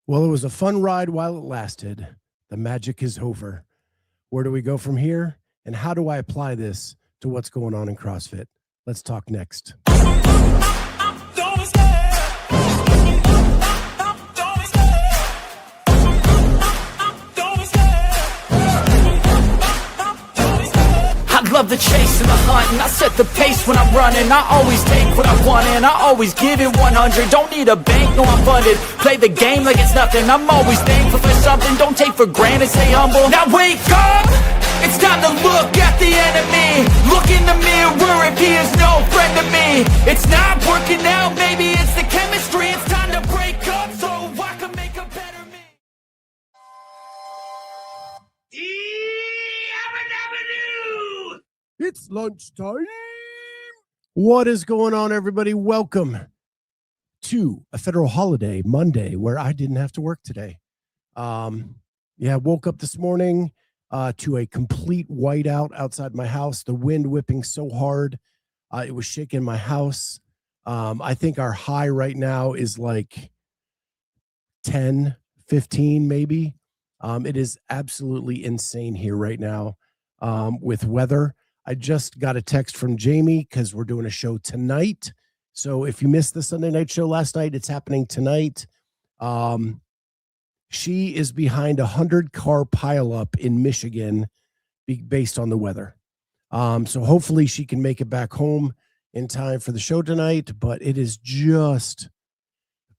Well, it was a fun ride while it lasted. The magic is over. Where do we go from here? And how do I apply this to what's going on in CrossFit? Let's talk next. I love the chase and the hunt, and I set the pace when I'm running. I always take what I want and I always give it 100. Don't need a bank, no I'm funded. Play the game like it's nothing. I'm always thankful for something. Don't take for granted, stay humble. Now wake up! It's time to look at the enemy. Look in the mirror if he is no friend to me. It's not working out, maybe it's the chemistry. It's time to break up so I can make a better me. It's lunchtime. What is going on, everybody? Welcome to a federal holiday, Monday, where I didn't have to work today. Woke up this morning to a complete whiteout outside my house. The wind whipping so hard, it was shaking my house. I think our high right now is like 10, 15 maybe. It is absolutely insane here right now with weather. I just got a text from Jamie because we're doing a show tonight. So if you missed the Sunday night show last night, it's happening tonight. She is behind 100-car pileup in Michigan based on the weather. So hopefully she can make it back home in time for the show tonight, but it is just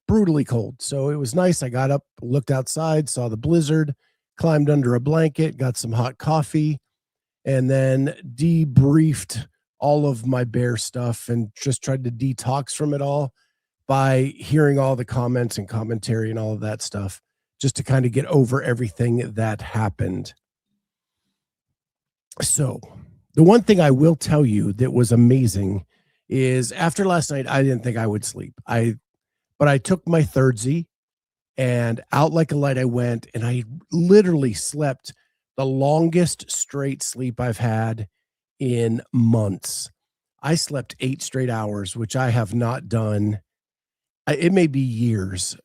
brutally cold. So it was nice. I got up, looked outside, saw the blizzard, climbed under a blanket, got some hot coffee, and then debriefed all of my bear stuff and just tried to detox from it all by hearing all the comments and commentary and all of that stuff, just to kind of get over everything that happened. So the one thing I will tell you that was amazing is after last night, I didn't think I would sleep. But I took my Thursday and out like a light I went, and I literally slept the longest straight sleep I've had in months. I slept 8 straight hours, which I have not done. It may be years.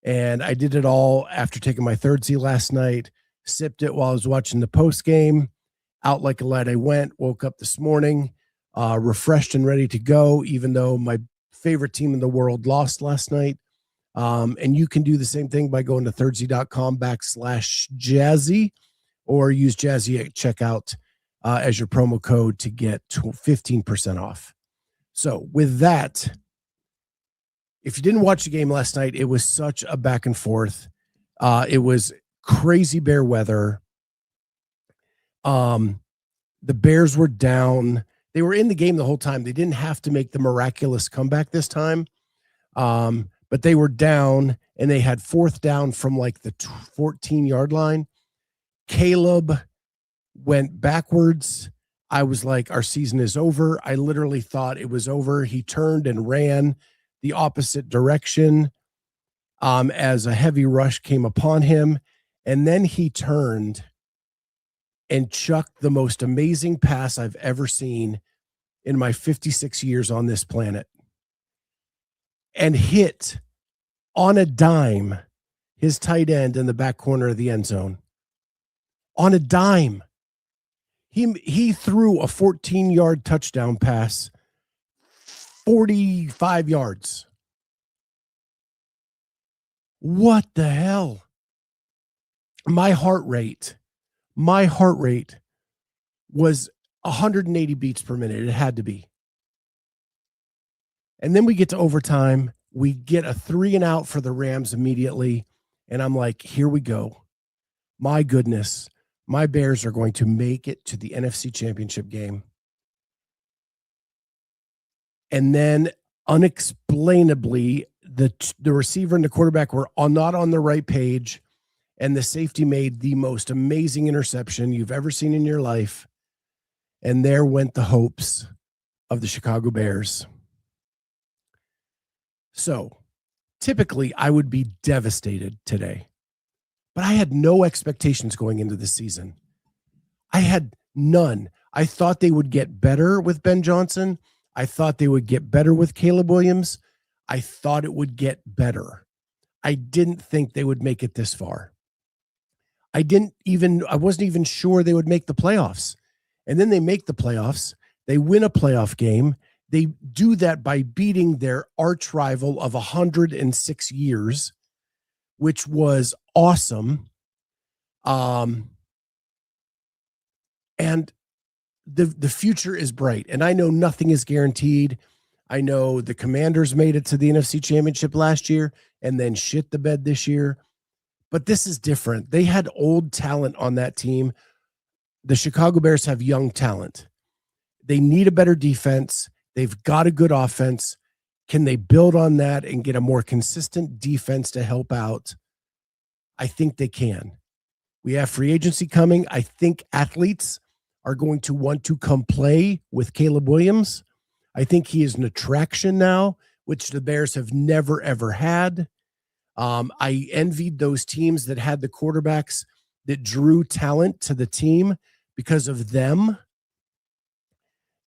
And I did it all after taking my Thursday last night, sipped it while I was watching the post game. Out like a light I went, woke up this morning, refreshed and ready to go, even though my favorite team in the world lost last night. And you can do the same thing by going to Thursday.com/Jazzy or use Jazzy at checkout as your promo code to get 15% off. So with that, if you didn't watch the game last night, it was such a back and forth. It was crazy bear weather. The Bears were down. They were in the game the whole time. They didn't have to make the miraculous comeback this time. But they were down, and they had 4th down from like the 14-yard line. Caleb went backwards. I was like, our season is over. I literally thought it was over. He turned and ran the opposite direction as a heavy rush came upon him. And then he turned and chucked the most amazing pass I've ever seen in my 56 years on this planet, and hit on a dime his tight end in the back corner of the end zone. On a dime. He threw a 14-yard touchdown pass 45 yards. What the hell? My heart rate was 180 beats per minute. It had to be. And then we get to overtime. We get a 3-and-out for the Rams immediately. And I'm like, here we go. My goodness. My Bears are going to make it to the NFC Championship game. And then unexplainably, the receiver and the quarterback were not on the right page, and the safety made the most amazing interception you've ever seen in your life. And there went the hopes of the Chicago Bears. So typically I would be devastated today, but I had no expectations going into the season. I had none. I thought they would get better with Ben Johnson. I thought they would get better with Caleb Williams. I thought it would get better. I didn't think they would make it this far. I wasn't even sure they would make the playoffs. And then they make the playoffs. They win a playoff game. They do that by beating their arch rival of 106 years, which was awesome. And the future is bright. And I know nothing is guaranteed. I know the Commanders made it to the NFC Championship last year and then shit the bed this year. But this is different. They had old talent on that team. The Chicago Bears have young talent. They need a better defense. They've got a good offense. Can they build on that and get a more consistent defense to help out? I think they can. We have free agency coming. I think athletes are going to want to come play with Caleb Williams. I think he is an attraction now, which the Bears have never, ever had. I envied those teams that had the quarterbacks that drew talent to the team because of them.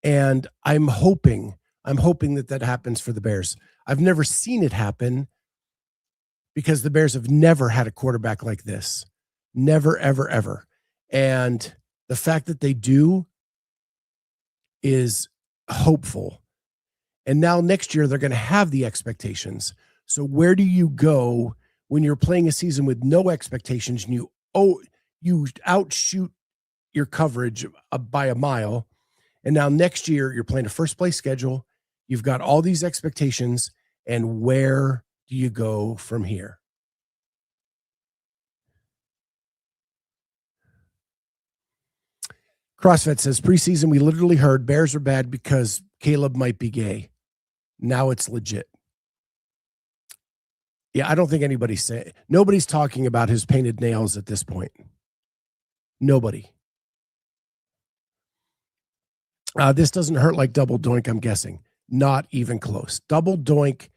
And I'm hoping that happens for the Bears. I've never seen it happen because the Bears have never had a quarterback like this. Never, ever, ever. And the fact that they do is hopeful. And now next year, they're going to have the expectations. So where do you go when you're playing a season with no expectations and you outshoot your coverage by a mile? And now next year, you're playing a first place schedule. You've got all these expectations. And where do you go from here? CrossFit says, preseason, we literally heard Bears are bad because Caleb might be gay. Now it's legit. Yeah, I don't think nobody's talking about his painted nails at this point. Nobody. This doesn't hurt like double doink, I'm guessing. Not even close. Double doink,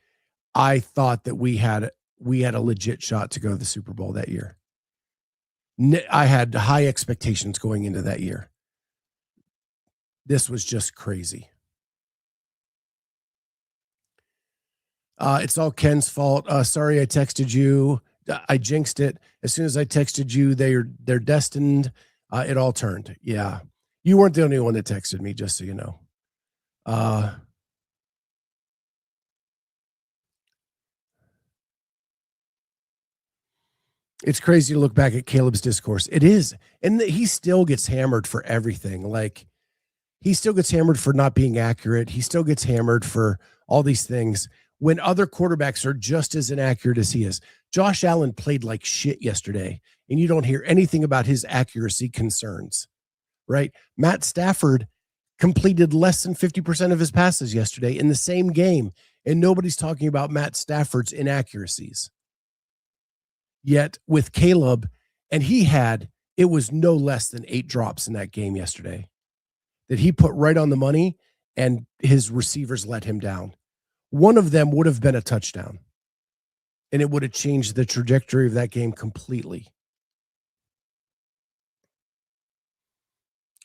I thought that we had a legit shot to go to the Super Bowl that year. I had high expectations going into that year. This was just crazy. It's all Ken's fault. Sorry, I texted you. I jinxed it. As soon as I texted you, they're destined. It all turned. Yeah. You weren't the only one that texted me, just so you know. It's crazy to look back at Caleb's discourse. It is. And he still gets hammered for everything. Like, he still gets hammered for not being accurate. He still gets hammered for all these things when other quarterbacks are just as inaccurate as he is. Josh Allen played like shit yesterday, and you don't hear anything about his accuracy concerns, right? Matt Stafford completed less than 50% of his passes yesterday in the same game, and nobody's talking about Matt Stafford's inaccuracies. Yet with Caleb, and it was no less than 8 drops in that game yesterday that he put right on the money, and his receivers let him down. One of them would have been a touchdown, and it would have changed the trajectory of that game completely.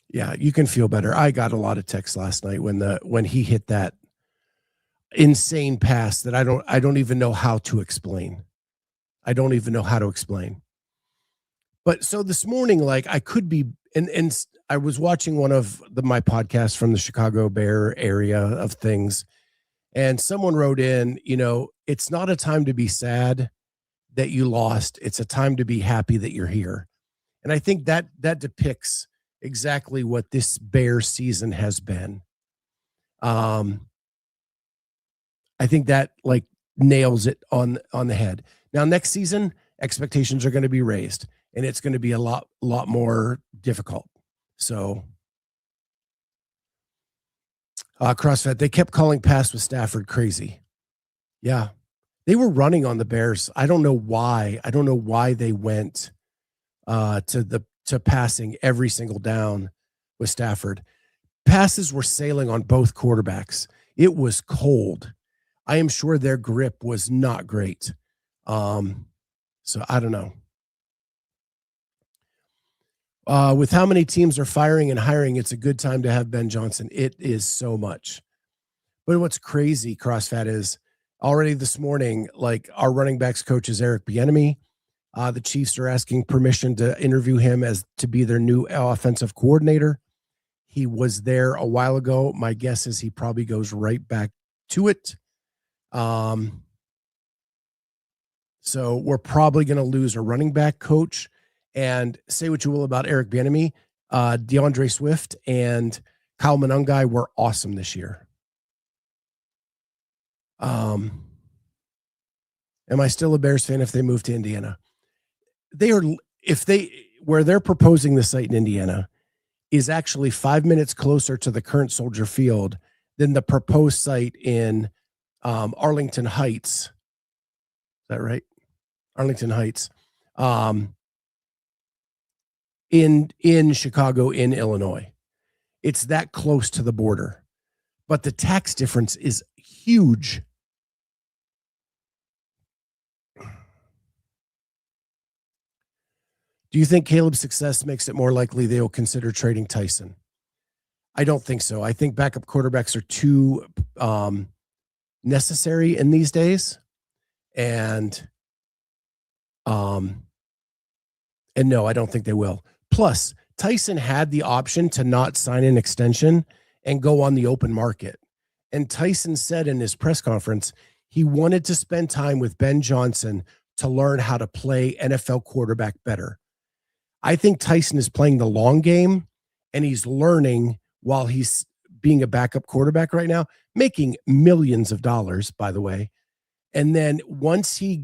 Yeah, you can feel better. I got a lot of texts last night when he hit that insane pass that I don't even know how to explain. I don't even know how to explain. But so this morning, like, I could be, and I was watching one of my podcasts from the Chicago Bear area of things, and someone wrote in, it's not a time to be sad that you lost. It's a time to be happy that you're here. And I think that depicts exactly what this Bear season has been. I think that like nails it on the head. Now, next season, expectations are going to be raised, and it's going to be a lot more difficult. So, CrossFit, they kept calling pass with Stafford crazy. Yeah, they were running on the Bears. I don't know why. I don't know why they went to passing every single down with Stafford. Passes were sailing on both quarterbacks. It was cold. I am sure their grip was not great. So I don't know. With how many teams are firing and hiring, it's a good time to have Ben Johnson. It is so much. But what's crazy, CrossFit, is already this morning, like our running backs coach is Eric Bieniemy. The Chiefs are asking permission to interview him as to be their new offensive coordinator. He was there a while ago. My guess is he probably goes right back to it. So we're probably going to lose a running back coach. And say what you will about Eric Bieniemy, DeAndre Swift and Kyle Monangai were awesome this year. Am I still a Bears fan if they move to Indiana? They are, where they're proposing the site in Indiana is actually 5 minutes closer to the current Soldier Field than the proposed site in Arlington Heights. Is that right? Arlington Heights. In Chicago, in Illinois. It's that close to the border. But the tax difference is huge. Do you think Caleb's success makes it more likely they will consider trading Tyson? I don't think so. I think backup quarterbacks are too necessary in these days. And no, I don't think they will. Plus, Tyson had the option to not sign an extension and go on the open market. And Tyson said in his press conference, he wanted to spend time with Ben Johnson to learn how to play NFL quarterback better. I think Tyson is playing the long game, and he's learning while he's being a backup quarterback right now, making millions of dollars, by the way. And then once he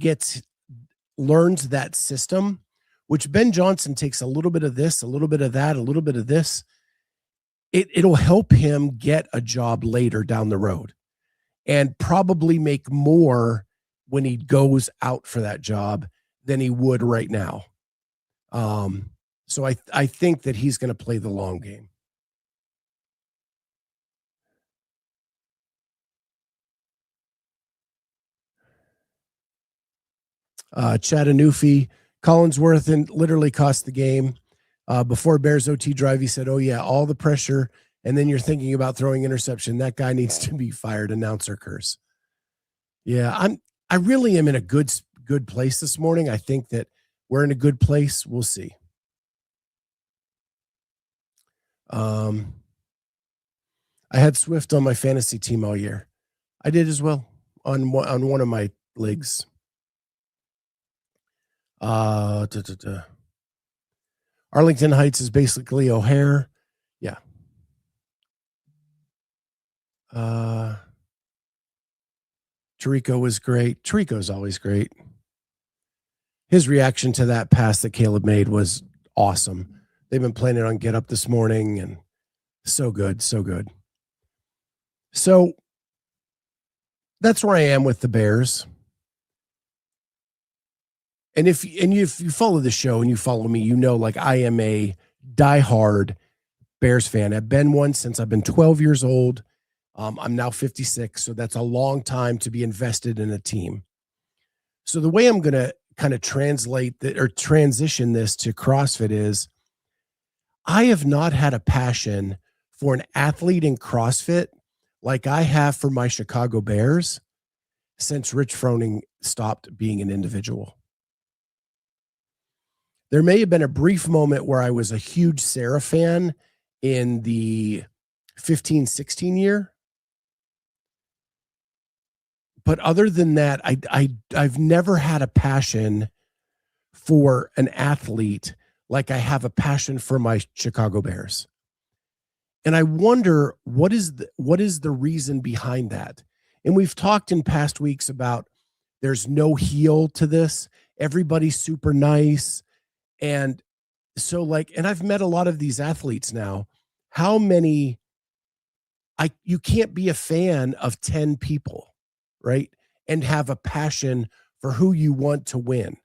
learns that system, which Ben Johnson takes a little bit of this, a little bit of that, a little bit of this, it'll help him get a job later down the road and probably make more when he goes out for that job than he would right now. So I think that he's going to play the long game. Chattanooga, Collinsworth and literally cost the game. Before Bears OT drive, he said, "Oh yeah, all the pressure, and then you're thinking about throwing interception. That guy needs to be fired." Announcer curse. Yeah, I really am in a good place this morning. I think that we're in a good place. We'll see. I had Swift on my fantasy team all year. I did as well on one of my leagues. Arlington Heights is basically O'Hare. Yeah. Tirico was great. Tirico's always great. His reaction to that pass that Caleb made was awesome. They've been playing it on Get Up this morning, and so good, so good. So that's where I am with the Bears. And if you follow the show and you follow me, you know, like I am a diehard Bears fan. I've been one since I've been 12 years old. I'm now 56, so that's a long time to be invested in a team. So the way I'm going to kind of transition this to CrossFit is I have not had a passion for an athlete in CrossFit like I have for my Chicago Bears since Rich Froning stopped being an individual. There may have been a brief moment where I was a huge Sarah fan in the 15-16 year. But other than that, I've never had a passion for an athlete like I have a passion for my Chicago Bears. And I wonder what is the reason behind that? And we've talked in past weeks about there's no heel to this. Everybody's super nice. And so and I've met a lot of these athletes now. How many, you can't be a fan of 10 people, right? And have a passion for who you want to win.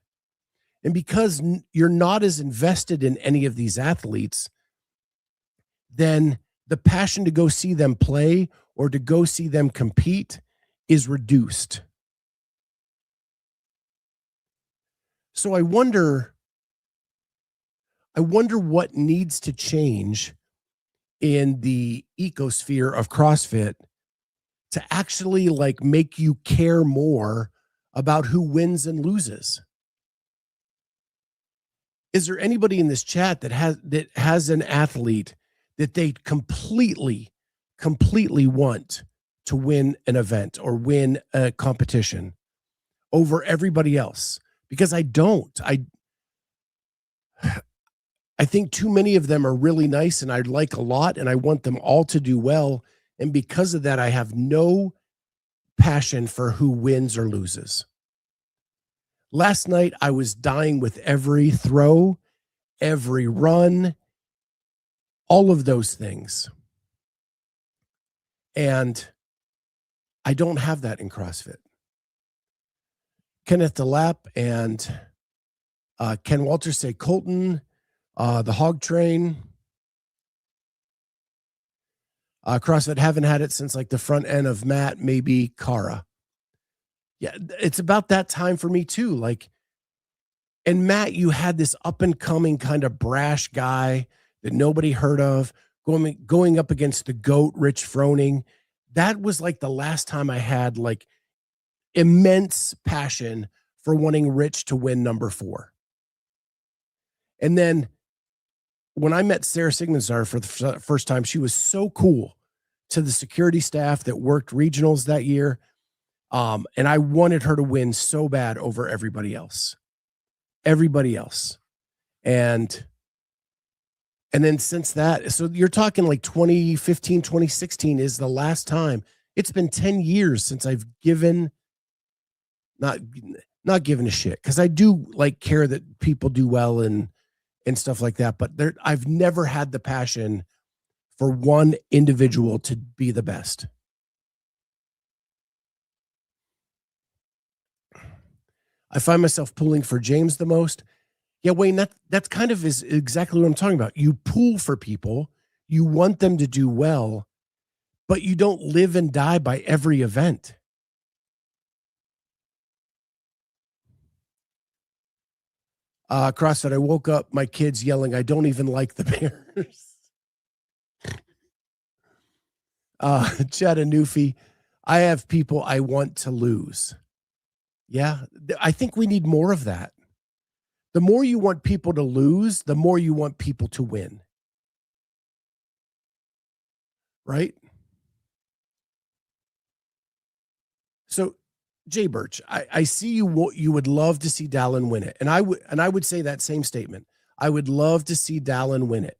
And because you're not as invested in any of these athletes, then the passion to go see them play or to go see them compete is reduced. So I wonder what needs to change in the ecosphere of CrossFit to actually like make you care more about who wins and loses. Is there anybody in this chat that has an athlete that they completely want to win an event or win a competition over everybody else? Because I don't. I think too many of them are really nice and I like a lot and I want them all to do well. And because of that, I have no passion for who wins or loses. Last night, I was dying with every throw, every run, all of those things. And I don't have that in CrossFit. Kenneth DeLapp and Ken Walters say Colton, the Hog Train. CrossFit haven't had it since like the front end of Matt, maybe Cara. Yeah, it's about that time for me too. Like, and Matt, you had this up and coming kind of brash guy that nobody heard of going up against the GOAT, Rich Froning. That was like the last time I had like immense passion for wanting Rich to win number 4. And then when I met Sarah Sigmundsdottir for the first time, she was so cool to the security staff that worked regionals that year. And I wanted her to win so bad over everybody else. And then since that, so you're talking like 2015, 2016 is the last time. It's been 10 years since I've not given a shit. Cause I do like care that people do well and stuff like that. But I've never had the passion for one individual to be the best. I find myself pulling for James the most. Yeah, Wayne, that's kind of is exactly what I'm talking about. You pull for people, you want them to do well, but you don't live and die by every event. CrossFit, I woke up, my kids yelling, I don't even like the Bears. Chattanooga, I have people I want to lose. Yeah, I think we need more of that. The more you want people to lose, the more you want people to win. Right? So, Jay Birch, I see you would love to see Dallin win it. And I would say that same statement. I would love to see Dallin win it.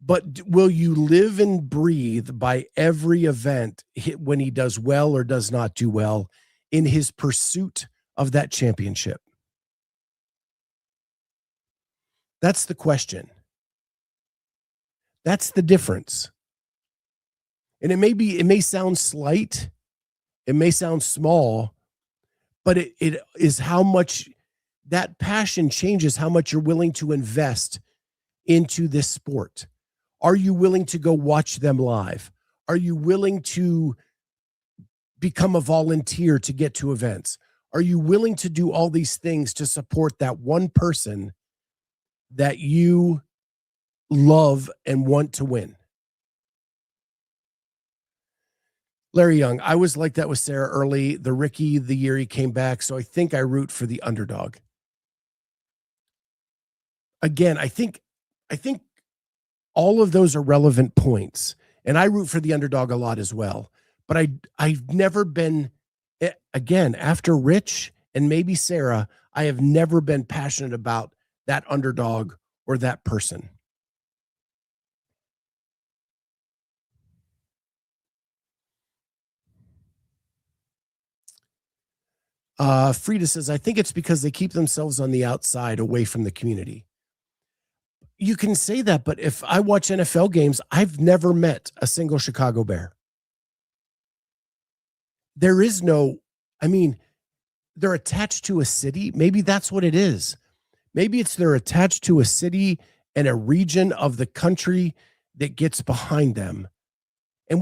But will you live and breathe by every event when he does well or does not do well in his pursuit of that championship? That's the question. That's the difference. And it may sound slight, it may sound small, but it is how much that passion changes how much you're willing to invest into this sport. Are you willing to go watch them live? Are you willing to become a volunteer to get to events? Are you willing to do all these things to support that one person that you love and want to win? Larry Young, I was like that with Sarah early. The Ricky, the year he came back. So I think I root for the underdog. Again, I think all of those are relevant points. And I root for the underdog a lot as well. But I've never been, again, after Rich and maybe Sarah, I have never been passionate about that underdog or that person. Frida says, I think it's because they keep themselves on the outside away from the community. You can say that, but if I watch NFL games, I've never met a single Chicago Bear. There is no, they're attached to a city. Maybe that's what it is. Maybe it's they're attached to a city and a region of the country that gets behind them. And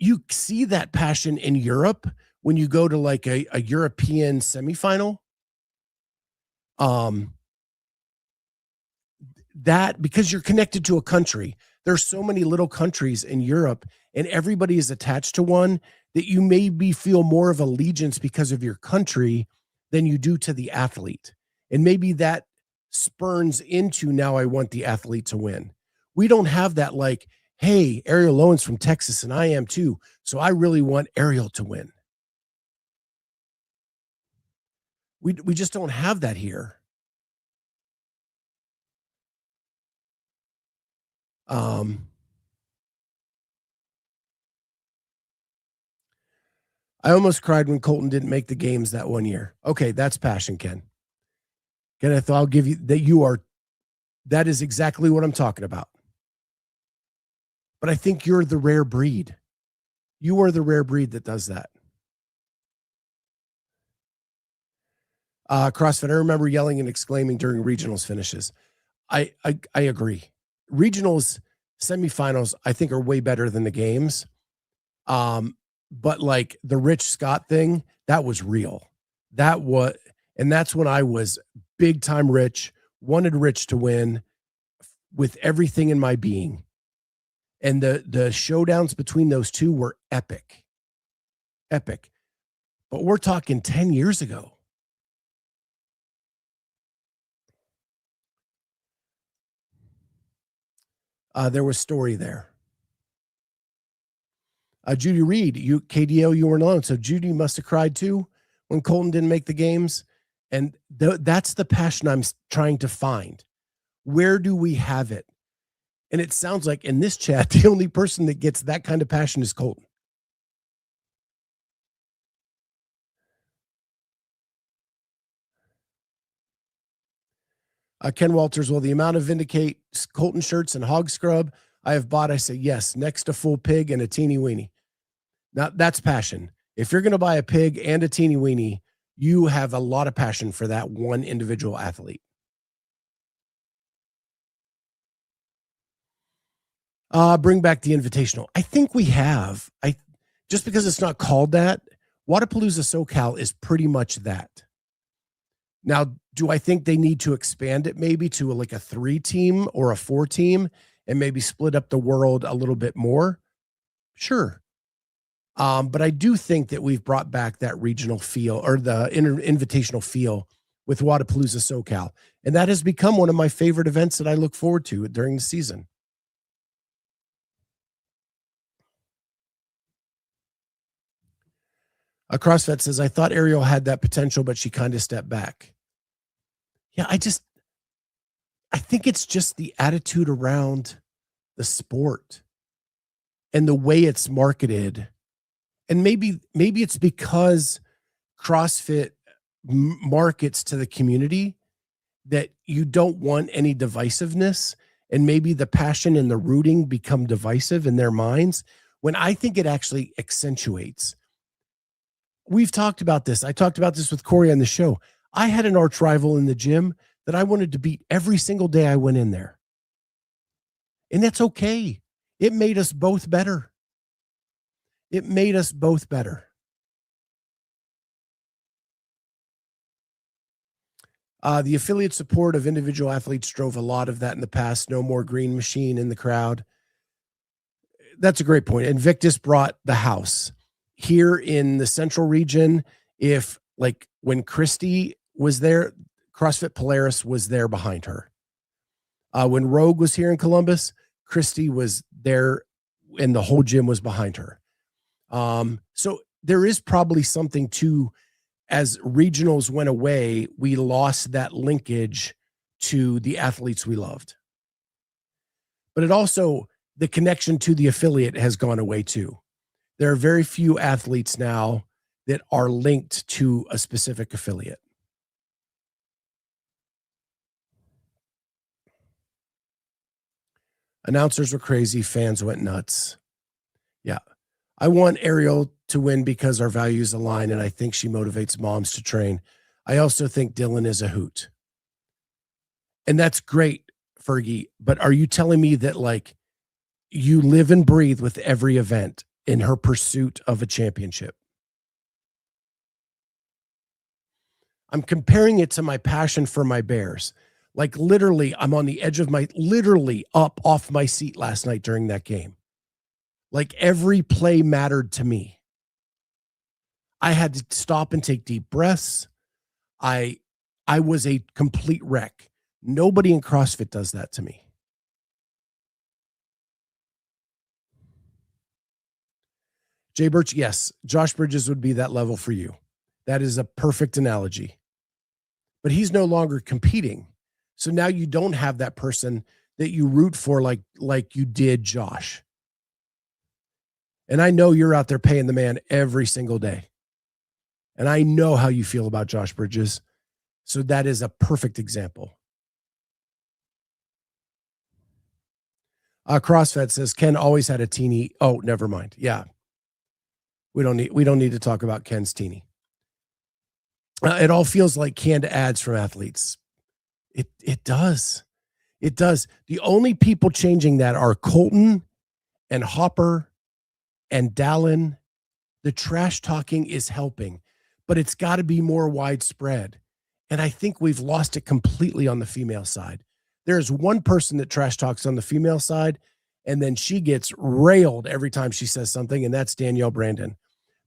you see that passion in Europe when you go to like a European semifinal. That because you're connected to a country. There's so many little countries in Europe and everybody is attached to one, that you maybe feel more of allegiance because of your country than you do to the athlete. And maybe that spurns into, now I want the athlete to win. We don't have that, like, hey, Ariel Lowen's from Texas and I am too, so I really want Ariel to win. We just don't have that here. I almost cried when Colton didn't make the games that one year. Okay, that's passion, Ken. Kenneth, I'll give you that. That is exactly what I'm talking about. But I think you're the rare breed. You are the rare breed that does that. CrossFit, I remember yelling and exclaiming during regionals finishes. I agree. Regionals, semifinals, I think are way better than the games. But like the Rich Scott thing, that was real. And that's when I was big time Rich, wanted Rich to win with everything in my being. And the showdowns between those two were epic. Epic. But we're talking 10 years ago. There was story there. Judy Reed, KDO, you weren't alone. So Judy must have cried too when Colton didn't make the games. And that's the passion I'm trying to find. Where do we have it? And it sounds like in this chat, the only person that gets that kind of passion is Colton. Ken Walters, well, the amount of Vindicate Colton shirts and hog scrub I have bought, I say yes, next to full pig and a teeny weenie. Now, that's passion. If you're going to buy a pig and a teeny weenie, you have a lot of passion for that one individual athlete. Bring back the Invitational. I think we have. Just because it's not called that, Wodapalooza SoCal is pretty much that. Now, do I think they need to expand it maybe to like a 3-team or a 4-team and maybe split up the world a little bit more? Sure. But I do think that we've brought back that regional feel or the invitational feel with Wodapalooza SoCal. And that has become one of my favorite events that I look forward to during the season. CrossFit says, I thought Ariel had that potential, but she kind of stepped back. Yeah, I think it's just the attitude around the sport and the way it's marketed. And maybe it's because CrossFit markets to the community that you don't want any divisiveness, and maybe the passion and the rooting become divisive in their minds, when I think it actually accentuates. We've talked about this. I talked about this with Corey on the show. I had an arch rival in the gym that I wanted to beat every single day I went in there. And that's okay. It made us both better. It made us both better. The affiliate support of individual athletes drove a lot of that in the past. No more green machine in the crowd. That's a great point. Invictus brought the house. Here in the central region, if like when Christy was there, CrossFit Polaris was there behind her. When Rogue was here in Columbus, Christy was there and the whole gym was behind her. So there is probably something to, as regionals went away, we lost that linkage to the athletes we loved. But it also, the connection to the affiliate has gone away too. There are very few athletes now that are linked to a specific affiliate. Announcers were crazy. Fans went nuts. Yeah. I want Ariel to win because our values align, and I think she motivates moms to train. I also think Dylan is a hoot. And that's great, Fergie. But are you telling me that like you live and breathe with every event in her pursuit of a championship? I'm comparing it to my passion for my Bears. Like literally, I'm on the edge of literally up off my seat last night during that game. Like every play mattered to me. I had to stop and take deep breaths. I was a complete wreck. Nobody in CrossFit does that to me. Jay Birch, yes, Josh Bridges would be that level for you. That is a perfect analogy. But he's no longer competing. So now you don't have that person that you root for like you did Josh. And I know you're out there paying the man every single day. And I know how you feel about Josh Bridges. So that is a perfect example. CrossFit says Ken always had a teeny. Oh, never mind. Yeah. We don't need to talk about Ken's teeny. It all feels like canned ads from athletes. It does. It does. The only people changing that are Colton and Hopper and Dallin. The trash talking is helping, but it's got to be more widespread. And I think we've lost it completely on the female side. There's one person that trash talks on the female side, and then she gets railed every time she says something, and that's Danielle Brandon.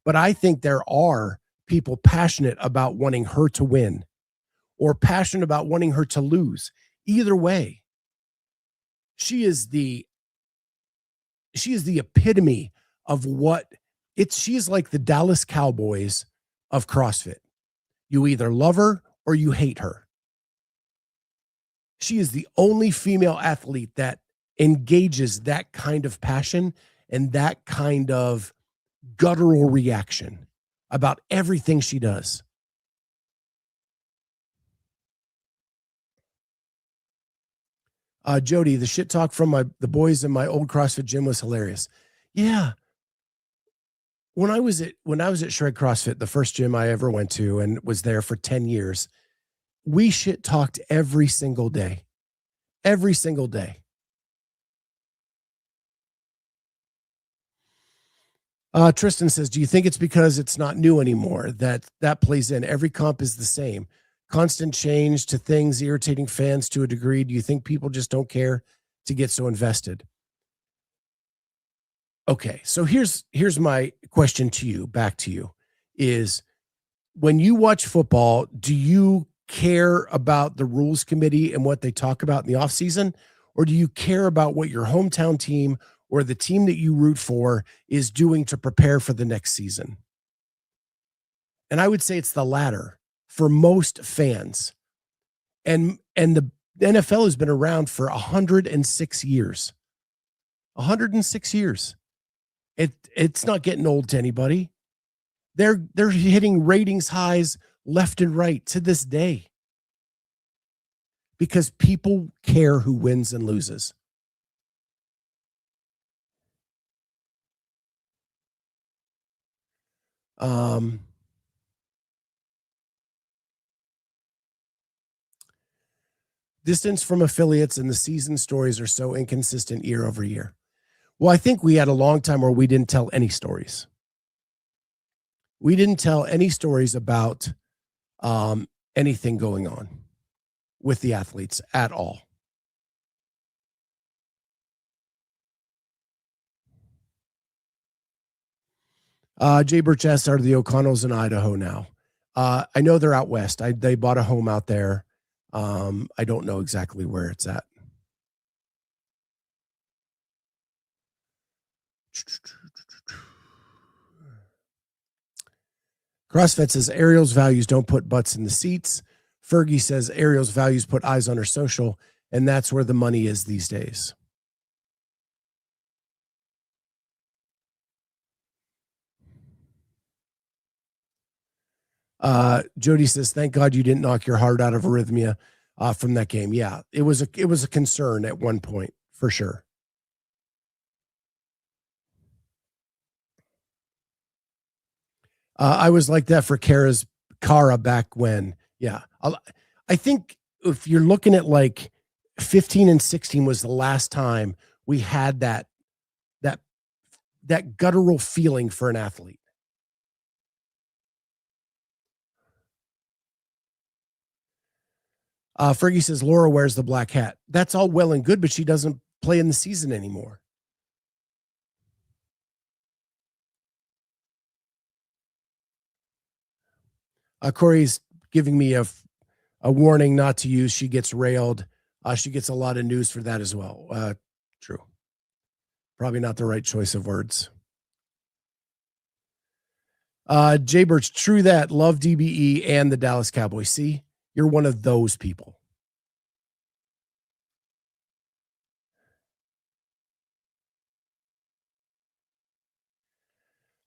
But I think there are people passionate about wanting her to win or passionate about wanting her to lose. Either way, she is the epitome of what she's like the Dallas Cowboys of CrossFit. You either love her or you hate her. She is the only female athlete that engages that kind of passion and that kind of guttural reaction about everything she does. Jody, the shit talk from the boys in my old CrossFit gym was hilarious. Yeah. When I was at Shred CrossFit, the first gym I ever went to and was there for 10 years, we shit talked every single day. Every single day. Tristan says, do you think it's because it's not new anymore that plays in? Every comp is the same. Constant change to things irritating fans to a degree. Do you think people just don't care to get so invested? Okay, so here's my question to you, back to you, is when you watch football, do you care about the rules committee and what they talk about in the offseason, or do you care about what your hometown team or the team that you root for is doing to prepare for the next season? And I would say it's the latter for most fans. And the NFL has been around for 106 years. 106 years. It's not getting old to anybody. They're hitting ratings highs left and right to this day because people care who wins and loses. Distance from affiliates and the season stories are so inconsistent year over year. Well, I think we had a long time where we didn't tell any stories. We didn't tell any stories about anything going on with the athletes at all. Jay Birch asks, are the O'Connells in Idaho now? I know they're out west. They bought a home out there. I don't know exactly where it's at. CrossFit says Ariel's values don't put butts in the seats. Fergie says Ariel's values put eyes on her social, and that's where the money is these days. Jody says, thank God you didn't knock your heart out of arrhythmia from that game. Yeah, it was a concern at one point for sure. I was like that for Cara back when. Yeah, I think if you're looking at like 15 and 16 was the last time we had that guttural feeling for an athlete. Fergie says Laura wears the black hat. That's all well and good, but she doesn't play in the season anymore. Corey's giving me a warning not to use. She gets railed. She gets a lot of news for that as well. True. Probably not the right choice of words. Jay Birch, true that. Love DBE and the Dallas Cowboys. See, you're one of those people.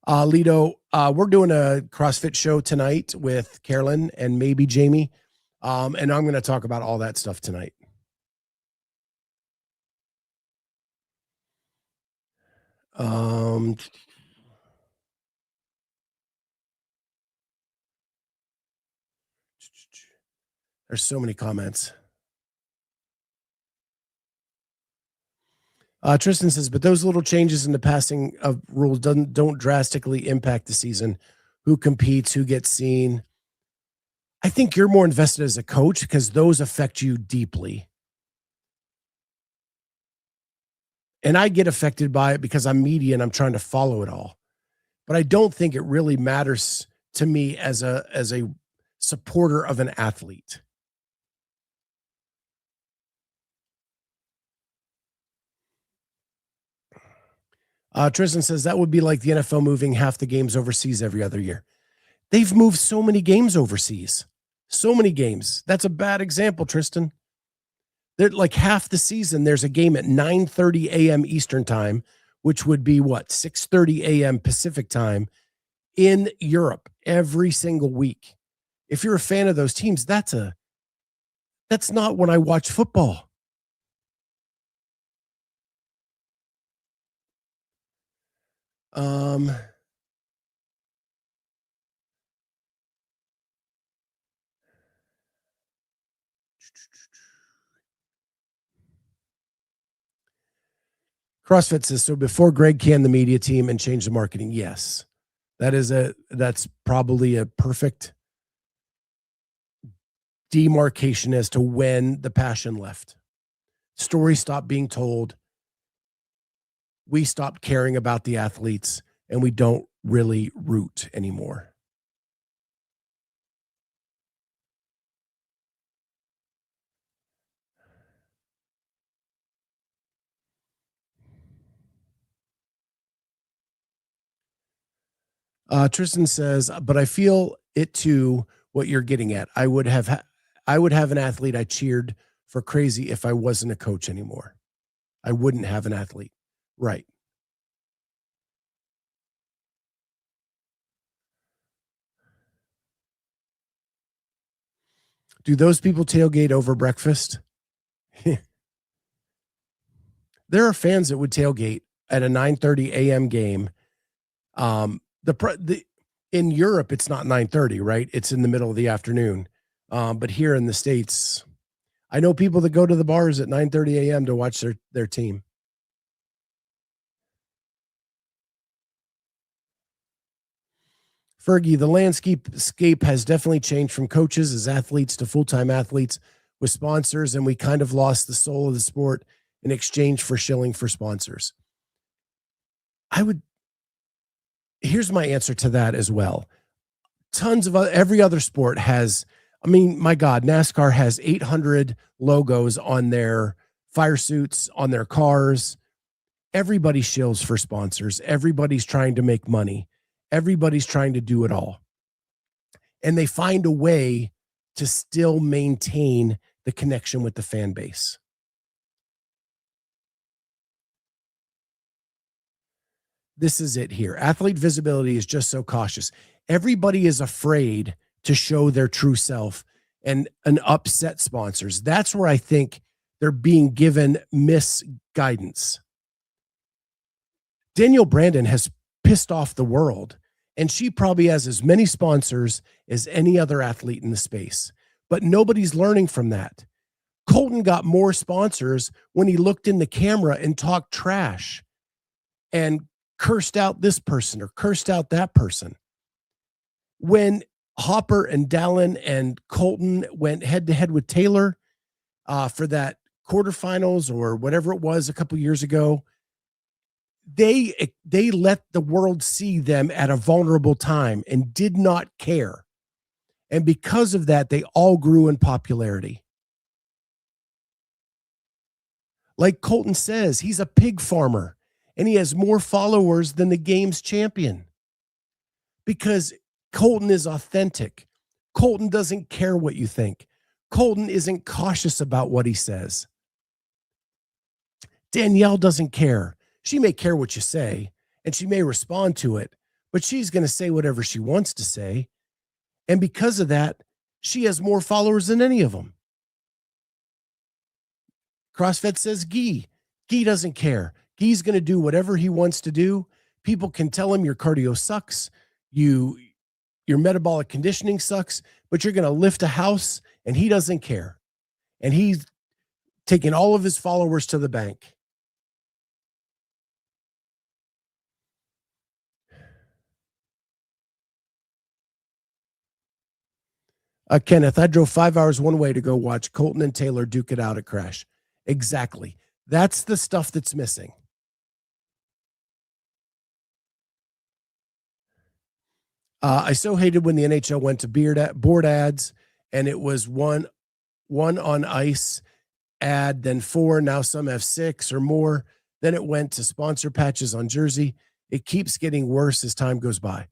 Lido, we're doing a CrossFit show tonight with Carolyn and maybe Jamie. And I'm going to talk about all that stuff tonight. There's so many comments. Tristan says, but those little changes in the passing of rules don't drastically impact the season. Who competes, who gets seen. I think you're more invested as a coach because those affect you deeply. And I get affected by it because I'm media and I'm trying to follow it all. But I don't think it really matters to me as a supporter of an athlete. Tristan says that would be like the NFL moving half the games overseas every other year. They've moved so many games overseas. So many games. That's a bad example, Tristan. They're like half the season, there's a game at 9:30 a.m. Eastern time, which would be what, 6:30 a.m. Pacific time in Europe every single week. If you're a fan of those teams, that's not when I watch football. CrossFit says, so before Greg canned the media team and changed the marketing, yes. That's probably a perfect demarcation as to when the passion left. Stories stopped being told. We stopped caring about the athletes, and we don't really root anymore. Tristan says, but I feel it too, what you're getting at. I would have an athlete I cheered for crazy if I wasn't a coach anymore. I wouldn't have an athlete. Right. Do those people tailgate over breakfast? There are fans that would tailgate at a 9:30 a.m. game. In Europe, it's not 9:30, right? It's in the middle of the afternoon. But here in the States, I know people that go to the bars at 9:30 a.m. to watch their team. Fergie, the landscape has definitely changed from coaches as athletes to full-time athletes with sponsors, and we kind of lost the soul of the sport in exchange for shilling for sponsors. Here's my answer to that as well. Tons of every other sport has, I mean, my God, NASCAR has 800 logos on their fire suits, on their cars. Everybody shills for sponsors. Everybody's trying to make money. Everybody's trying to do it all. And they find a way to still maintain the connection with the fan base. This is it here. Athlete visibility is just so cautious. Everybody is afraid to show their true self and upset sponsors. That's where I think they're being given misguidance. Danielle Brandon has pissed off the world, and she probably has as many sponsors as any other athlete in the space, but nobody's learning from that. Colton got more sponsors when he looked in the camera and talked trash and cursed out this person or cursed out that person. When Hopper and Dallin and Colton went head to head with Taylor for that quarterfinals or whatever it was a couple years ago, they let the world see them at a vulnerable time and did not care. And because of that, they all grew in popularity. Like Colton says, he's a pig farmer and he has more followers than the game's champion because Colton is authentic. Colton doesn't care what you think. Colton isn't cautious about what he says. Danielle doesn't care. She may care what you say and she may respond to it, but she's going to say whatever she wants to say. And because of that, she has more followers than any of them. CrossFit says Guy. Guy doesn't care. Guy's going to do whatever he wants to do. People can tell him your cardio sucks. Your metabolic conditioning sucks, but you're going to lift a house and he doesn't care. And he's taking all of his followers to the bank. Kenneth, I drove 5 hours one way to go watch Colton and Taylor duke it out at Crash. Exactly. That's the stuff that's missing. I so hated when the NHL went to board ads and it was one on ice ad, then 4. Now some have 6 or more. Then it went to sponsor patches on jersey. It keeps getting worse as time goes by.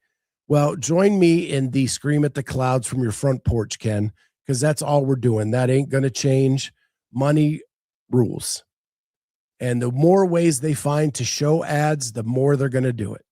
Well, join me in the scream at the clouds from your front porch, Ken, because that's all we're doing. That ain't going to change. Money rules. And the more ways they find to show ads, the more they're going to do it.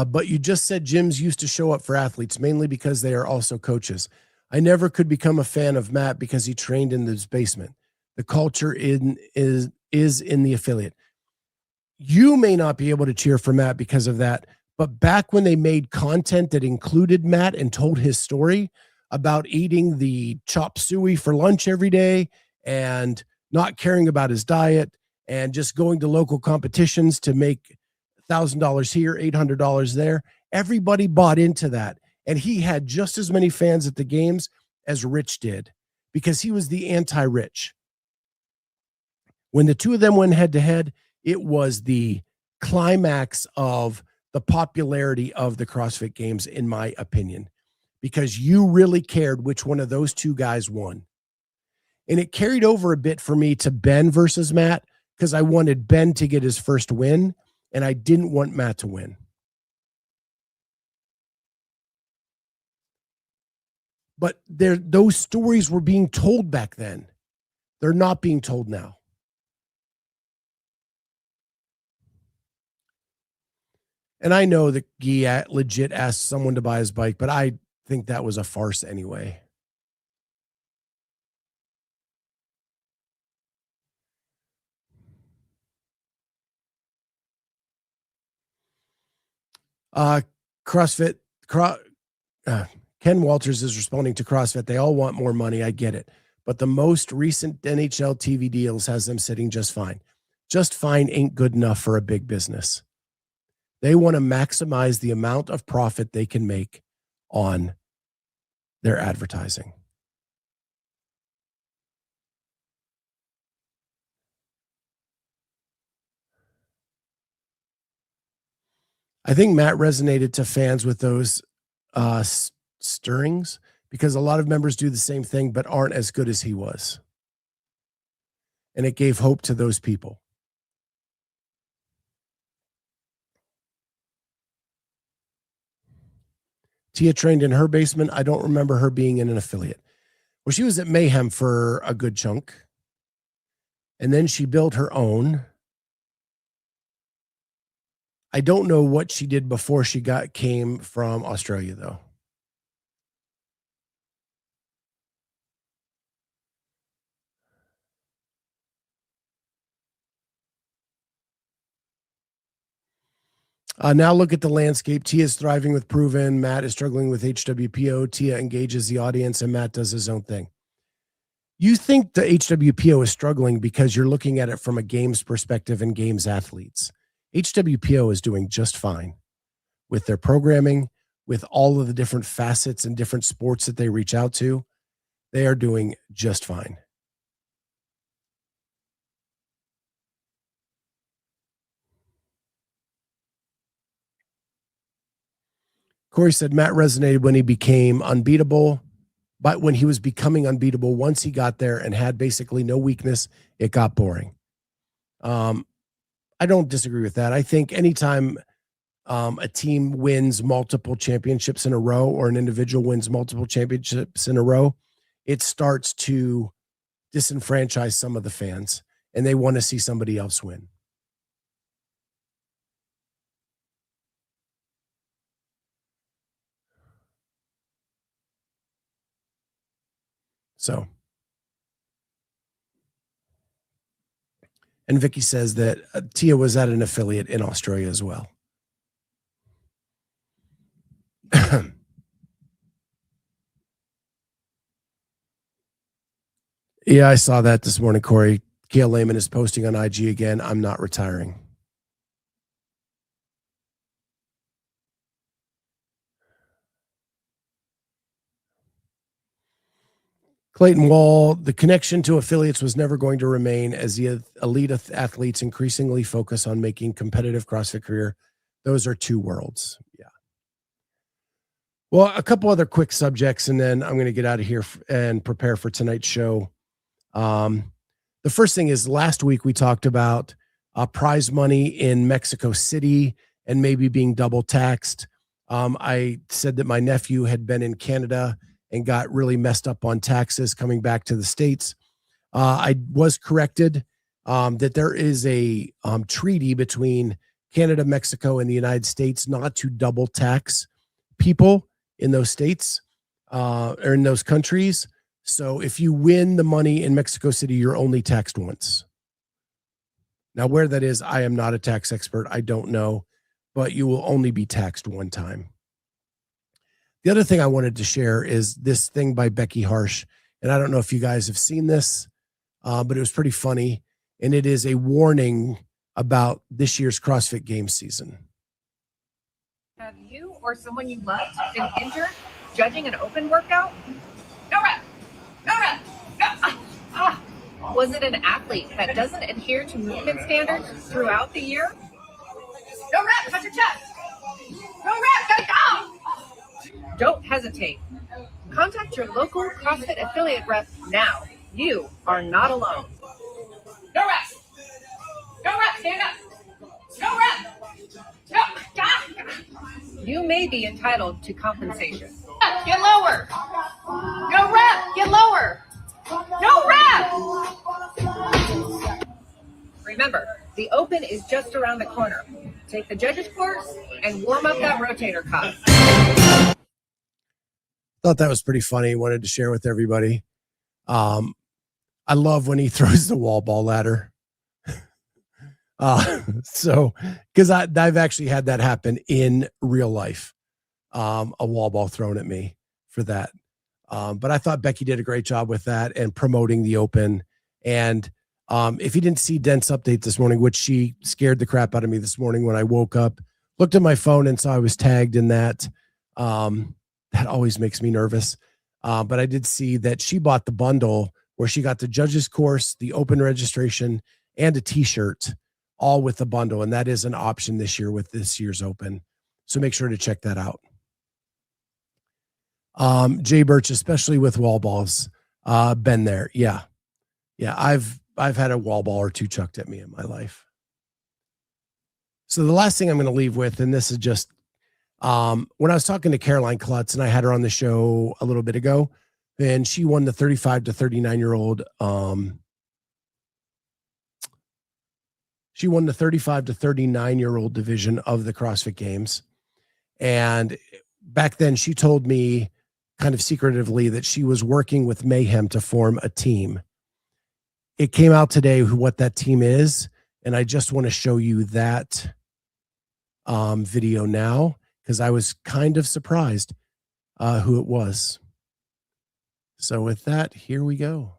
But you just said gyms used to show up for athletes, mainly because they are also coaches. I never could become a fan of Matt because he trained in his basement. The culture is in the affiliate. You may not be able to cheer for Matt because of that, but back when they made content that included Matt and told his story about eating the chop suey for lunch every day and not caring about his diet and just going to local competitions to make $1,000 here, $800 there. Everybody bought into that. And he had just as many fans at the games as Rich did because he was the anti-Rich. When the two of them went head to head, it was the climax of the popularity of the CrossFit Games, in my opinion, because you really cared which one of those two guys won. And it carried over a bit for me to Ben versus Matt because I wanted Ben to get his first win. And I didn't want Matt to win. But those stories were being told back then. They're not being told now. And I know that Guy legit asked someone to buy his bike, but I think that was a farce anyway. CrossFit, Ken Walters is responding to CrossFit. They all want more money. I get it. But the most recent NHL TV deals has them sitting just fine. Just fine ain't good enough for a big business. They want to maximize the amount of profit they can make on their advertising. I think Matt resonated to fans with those stirrings because a lot of members do the same thing but aren't as good as he was. And it gave hope to those people. Tia trained in her basement. I don't remember her being in an affiliate. Well, she was at Mayhem for a good chunk. And then she built her own. I don't know what she did before she came from Australia, though. Now look at the landscape. Tia is thriving with Proven. Matt is struggling with HWPO. Tia engages the audience, and Matt does his own thing. You think the HWPO is struggling because you're looking at it from a games perspective and games athletes. HWPO is doing just fine with their programming, with all of the different facets and different sports that they reach out to. They are doing just fine. Corey said Matt resonated when he became unbeatable, but when he was becoming unbeatable, once he got there and had basically no weakness, it got boring. I don't disagree with that. I think anytime a team wins multiple championships in a row or an individual wins multiple championships in a row, it starts to disenfranchise some of the fans, and they want to see somebody else win. So, and Vicky says that Tia was at an affiliate in Australia as well. Yeah, I saw that this morning, Corey. Gail Lehman is posting on IG again. I'm not retiring. Clayton Wall, the connection to affiliates was never going to remain as the elite athletes increasingly focus on making competitive CrossFit career. Those are two worlds. Yeah. Well, a couple other quick subjects, and then I'm going to get out of here and prepare for tonight's show. The first thing is last week we talked about prize money in Mexico City and maybe being double taxed. I said that my nephew had been in Canada and got really messed up on taxes coming back to the States. I was corrected that there is a treaty between Canada, Mexico, and the United States not to double tax people in those states or in those countries. So if you win the money in Mexico City, you're only taxed once. Now, where that is, I am not a tax expert. I don't know, but you will only be taxed one time. The other thing I wanted to share is this thing by Becky Harsh. And I don't know if you guys have seen this, but it was pretty funny. And it is a warning about this year's CrossFit Games season. Have you or someone you loved been injured judging an open workout? No rep! No rep! No. Was it an athlete that doesn't adhere to movement standards throughout the year? No rep! Touch your chest! No rep! Go down! Don't hesitate. Contact your local CrossFit affiliate rep now. You are not alone. No rep! No rep! Stand up! No rep! No! You may be entitled to compensation. Get lower! No rep! Get lower! No rep! Remember, the open is just around the corner. Take the judges course and warm up that rotator cuff. Thought that was pretty funny. Wanted to share with everybody. I love when he throws the wall ball ladder. So because I've actually had that happen in real life. A wall ball thrown at me for that. But I thought Becky did a great job with that and promoting the open. And if you didn't see Dent's update this morning, which she scared the crap out of me this morning when I woke up, looked at my phone and saw I was tagged in that. That always makes me nervous. But I did see that she bought the bundle where she got the judges course, the open registration, and a t-shirt, all with the bundle. And that is an option this year with this year's open. So make sure to check that out. Jay Birch, especially with wall balls, been there. Yeah. I've had a wall ball or two chucked at me in my life. So the last thing I'm going to leave with, and this is just, when I was talking to Caroline Kluttz and I had her on the show a little bit ago, and she won the 35 to 39-year-old, she won the 35 to 39-year-old division of the CrossFit Games. And back then she told me kind of secretively that she was working with Mayhem to form a team. It came out today what that team is. And I just want to show you that video now, because I was kind of surprised who it was. So with that, here we go.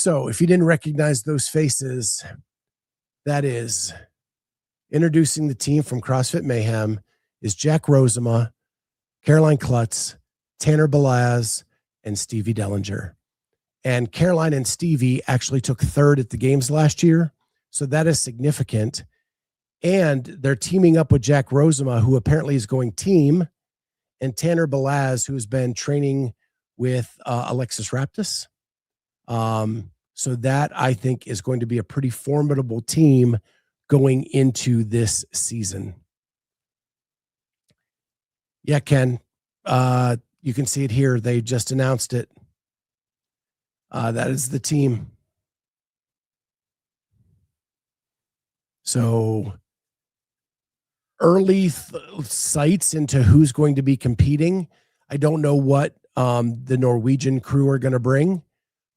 So if you didn't recognize those faces, that is introducing the team from CrossFit Mayhem is Jack Rosema, Caroline Kluttz, Tanner Balaz, and Stevie Dellinger. And Caroline and Stevie actually took third at the games last year. So that is significant. And they're teaming up with Jack Rosema, who apparently is going team, and Tanner Balaz, who's been training with Alexis Raptis. So that, I think, is going to be a pretty formidable team going into this season. Yeah, Ken, you can see it here. They just announced it. That is the team. So early sights into who's going to be competing. I don't know what the Norwegian crew are going to bring,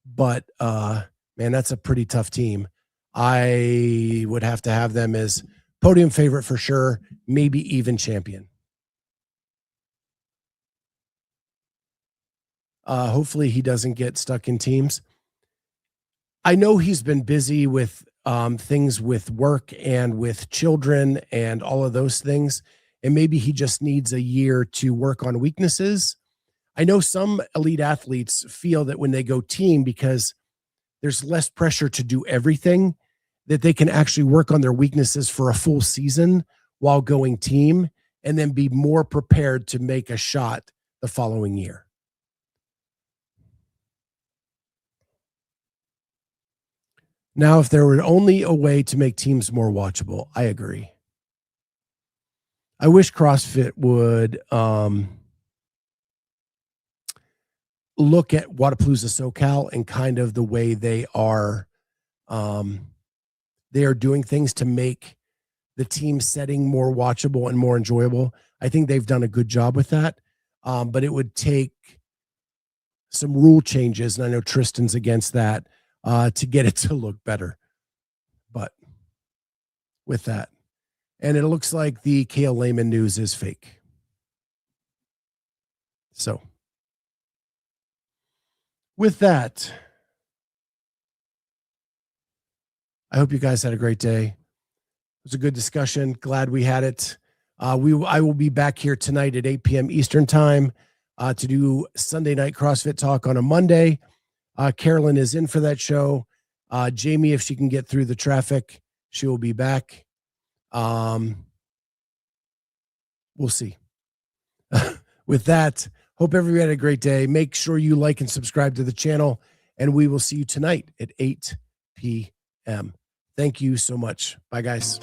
but man, that's a pretty tough team. I would have to have them as podium favorite for sure, maybe even champion. Hopefully he doesn't get stuck in teams. I know he's been busy with things with work and with children and all of those things. And maybe he just needs a year to work on weaknesses. I know some elite athletes feel that when they go team, because there's less pressure to do everything, that they can actually work on their weaknesses for a full season while going team and then be more prepared to make a shot the following year. Now, if there were only a way to make teams more watchable, I agree. I wish CrossFit would look at Wodapalooza SoCal and kind of the way they are doing things to make the team setting more watchable and more enjoyable. I think they've done a good job with that, but it would take some rule changes, and I know Tristan's against that, to get it to look better. But with that, and it looks like the Kale Lehman news is fake. So with that, I hope you guys had a great day. It was a good discussion. Glad we had it. I will be back here tonight at 8 p.m. Eastern time to do Sunday night CrossFit Talk on a Monday. Carolyn is in for that show. Jamie, if she can get through the traffic, she will be back. We'll see. With that, hope everybody had a great day. Make sure you like and subscribe to the channel, and we will see you tonight at 8 p.m. Thank you so much. Bye, guys.